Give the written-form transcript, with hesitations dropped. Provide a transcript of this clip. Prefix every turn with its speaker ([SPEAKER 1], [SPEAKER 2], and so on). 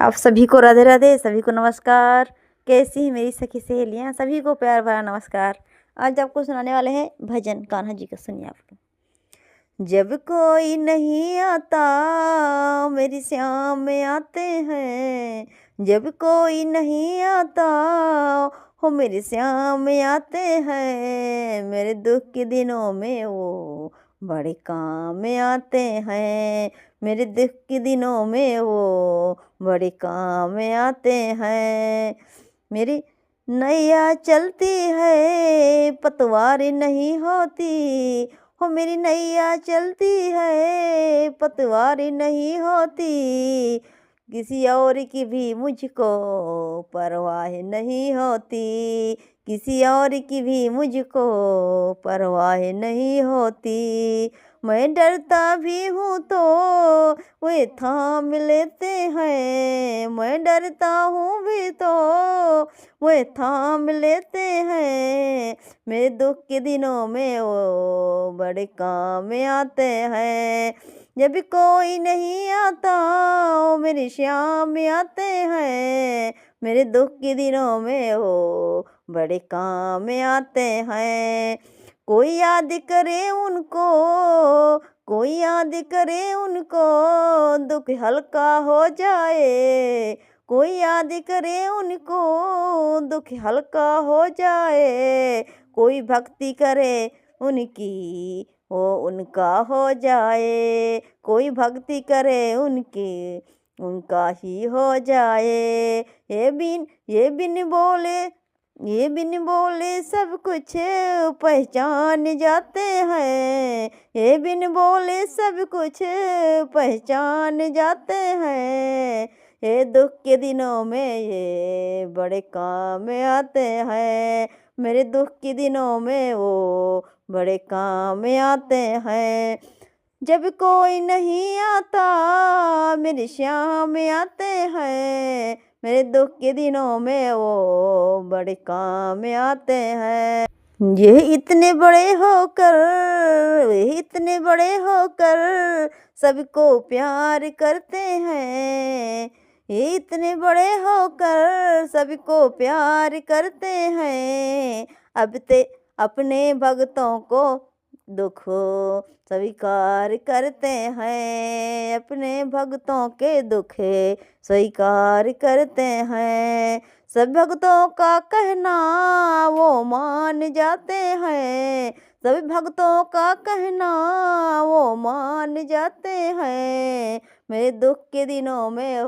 [SPEAKER 1] आप सभी को राधे राधे, सभी को नमस्कार। कैसी हैं मेरी सखी सहेलियाँ? सभी को प्यार भरा नमस्कार। आज आपको सुनाने वाले हैं भजन कान्हा जी का, सुनिए आप लोग। जब कोई नहीं आता मेरी श्याम में आते हैं, जब कोई नहीं आता हो मेरे श्याम में आते हैं, मेरे दुख के दिनों में वो बड़े काम में आते हैं, मेरे दुख के दिनों में वो बड़े काम में आते हैं। मेरी नैया चलती है पतवार नहीं होती, हो मेरी नैया चलती है पतवार नहीं होती, किसी और की भी मुझको परवाह नहीं होती, किसी और की भी मुझको परवाह नहीं होती। मैं डरता भी हूँ तो वे थाम लेते हैं, मैं डरता हूँ भी तो वे थाम लेते हैं, मेरे दुख के दिनों में वो बड़े काम में आते हैं। जब कोई नहीं आता वो मेरे श्याम में आते हैं, मेरे दुख के दिनों में वो बड़े काम में आते हैं। कोई याद करे उनको, कोई याद करे उनको, दुख हल्का हो जाए, कोई याद करे उनको, दुख हल्का हो जाए, कोई भक्ति करे उनकी वो उनका हो जाए, कोई भक्ति करे उनकी उनका ही हो जाए। ये बिन बोले, ये बिन बोले सब कुछ पहचान जाते हैं, ये बिन बोले सब कुछ पहचान जाते हैं, ये दुख के दिनों में ये बड़े काम में आते हैं, मेरे दुख के दिनों में वो बड़े काम में आते हैं। जब कोई नहीं आता मेरे श्याम में आते हैं, मेरे दुख के दिनों में वो बड़े काम में आते हैं। ये इतने बड़े होकर, वे इतने बड़े होकर सबको प्यार करते हैं, ये इतने बड़े होकर सबको प्यार करते हैं। अब ते अपने भक्तों को दुख स्वीकार करते हैं, अपने भक्तों के दुख स्वीकार करते हैं। सब भक्तों का कहना वो मान जाते हैं, सभी भक्तों का कहना वो मान जाते हैं, मेरे दुख के दिनों में